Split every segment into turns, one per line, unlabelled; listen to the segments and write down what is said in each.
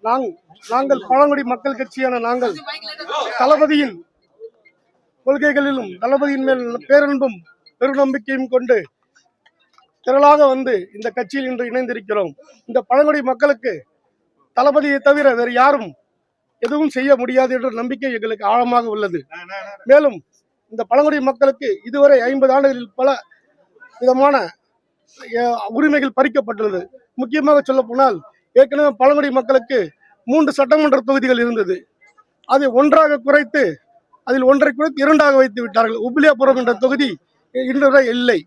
நாங்கள் பழங்குடி மக்கள் கட்சியான நாங்கள் தளபதியின் கொள்கைகளிலும் தளபதியின் மேல் பேரன்பும் பெருநம்பிக்கையும் கொண்டு திரளாக வந்து இந்த கட்சியில் இன்று இணைந்திருக்கிறோம். இந்த பழங்குடி மக்களுக்கு தளபதியை தவிர வேறு யாரும் எதுவும் செய்ய முடியாது என்ற நம்பிக்கை எங்களுக்கு ஆழமாக உள்ளது. மேலும் இந்த பழங்குடி மக்களுக்கு இதுவரை 50 ஆண்டுகளில் பல விதமான உரிமைகள் பறிக்கப்பட்டுள்ளது. முக்கியமாக சொல்ல போனால் ஏற்கனவே பழங்குடி மக்களுக்கு 3 சட்டமன்ற தொகுதிகள் இருந்தது. அதை ஒன்றாக குறைத்து அதில் ஒன்றை குறைத்து 2ஆக வைத்து விட்டார்கள். உப்பிலியாபுரம் என்ற தொகுதி இன்று வரை இல்லை,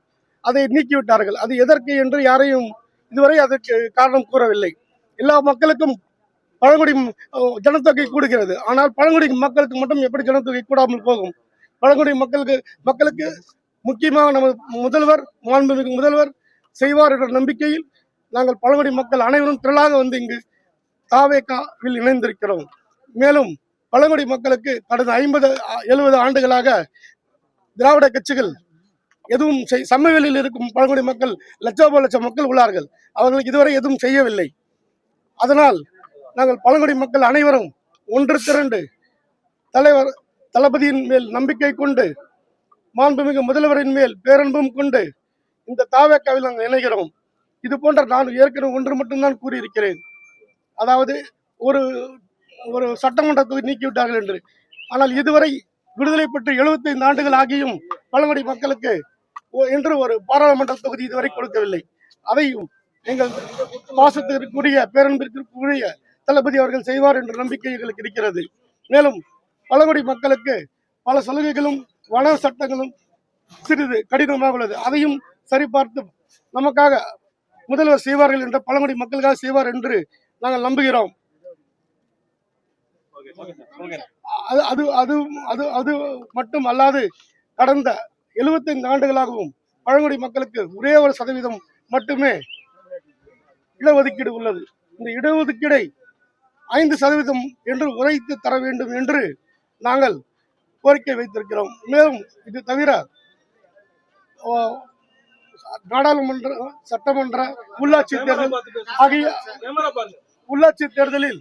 அதை நீக்கிவிட்டார்கள். அது எதற்கு என்று யாரையும் இதுவரை அதற்கு காரணம் கூறவில்லை. எல்லா மக்களுக்கும் பழங்குடி ஜனத்தொகை கூடுகிறது, ஆனால் பழங்குடி மக்களுக்கு மட்டும் எப்படி ஜனத்தொகை கூடாமல் போகும்? பழங்குடி மக்களுக்கு முக்கியமாக நமது முதல்வர், மாண்புமிகு முதல்வர் செய்வார் என்ற நம்பிக்கையில் நாங்கள் பழங்குடி மக்கள் அனைவரும் திரளாக வந்து இங்கு தாவேகாவில் இணைந்திருக்கிறோம். மேலும் பழங்குடி மக்களுக்கு கடந்த 50-70 ஆண்டுகளாக திராவிட கட்சிகள் எதுவும் சமவெளியில் இருக்கும் பழங்குடி மக்கள் லட்சோப மக்கள் உள்ளார்கள், அவர்களுக்கு இதுவரை எதுவும் செய்யவில்லை. அதனால் நாங்கள் பழங்குடி மக்கள் அனைவரும் ஒன்று திரண்டு தலைவர் தளபதியின் மேல் நம்பிக்கை கொண்டு மாண்புமிகு முதல்வரின் மேல் பேரன்பும் கொண்டு இந்த தாவேகாவில் நாங்கள் இணைகிறோம். இது போன்ற நான் ஏற்கனவே ஒன்று மட்டும்தான் கூறியிருக்கிறேன், அதாவது ஒரு சட்டமன்ற தொகுதி நீக்கிவிட்டார்கள் என்று. ஆனால் இதுவரை விடுதலை பெற்று 75 ஆண்டுகள் ஆகியும் பழங்குடி மக்களுக்கு என்று ஒரு பாராளுமன்ற தொகுதி இதுவரை கொடுக்கவில்லை. அதையும் எங்கள் பாசத்திற்குரிய பேரன்பிற்குரிய தளபதி அவர்கள் செய்வார் என்ற நம்பிக்கை எங்களுக்கு இருக்கிறது. மேலும் பழங்குடி மக்களுக்கு பல சலுகைகளும் வன சட்டங்களும் சிறிது கடினமாக உள்ளது. அதையும் சரிபார்த்து நமக்காக முதல்வர் செய்வார்கள் என்ற பழங்குடி மக்களுக்காக செய்வார் என்று நாங்கள் நம்புகிறோம். அது மட்டும் அல்லாது கடந்த 75 ஆண்டுகளாகவும் பழங்குடி மக்களுக்கு ஒரே ஒரு சதவீதம் மட்டுமே இடஒதுக்கீடு உள்ளது. இந்த இடஒதுக்கீடை 5% என்று உரைத்து தர வேண்டும் என்று நாங்கள் கோரிக்கை வைத்திருக்கிறோம். மேலும் இது தவிர நாடாளுமன்ற, சட்டமன்ற, உள்ளாட்சி தேர்தல் ஆகிய உள்ளாட்சி தேர்தலில்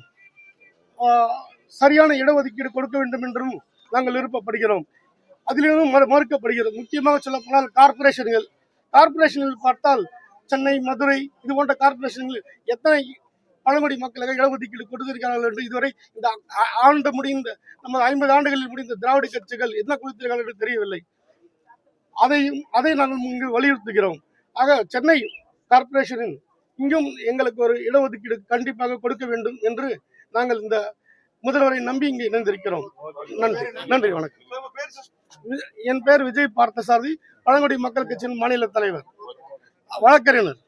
சரியான இடஒதுக்கீடு கொடுக்க வேண்டும் என்றும் நாங்கள் விருப்பப்படுகிறோம். அதிலிருந்தும் மறுக்கப்படுகிறது. முக்கியமாக சொல்ல போனால் கார்பரேஷன்கள் பார்த்தால் சென்னை, மதுரை இது போன்ற கார்பரேஷன்கள் எத்தனை பழங்குடி மக்களுக்கு இடஒதுக்கீடு கொடுத்திருக்கிறார்கள் என்று இதுவரை இந்த ஆண்டு முடிந்த நம்ம 50 ஆண்டுகளில் முடிந்த திராவிட கட்சிகள் என்ன கொடுத்திருக்கிறார்கள் என்று தெரியவில்லை. அதை நாங்கள் இங்கு வலியுறுத்துகிறோம். ஆக சென்னை கார்பரேஷனில் இங்கும் எங்களுக்கு ஒரு இடஒதுக்கீடு கண்டிப்பாக கொடுக்க வேண்டும் என்று நாங்கள் இந்த முதல்வரை நம்பி இங்கு இணைந்திருக்கிறோம். நன்றி, வணக்கம். என் பெயர் விஜய் பார்த்தசாரதி, பழங்குடி மக்கள் கட்சியின் மாநில தலைவர், வழக்கறிஞர்.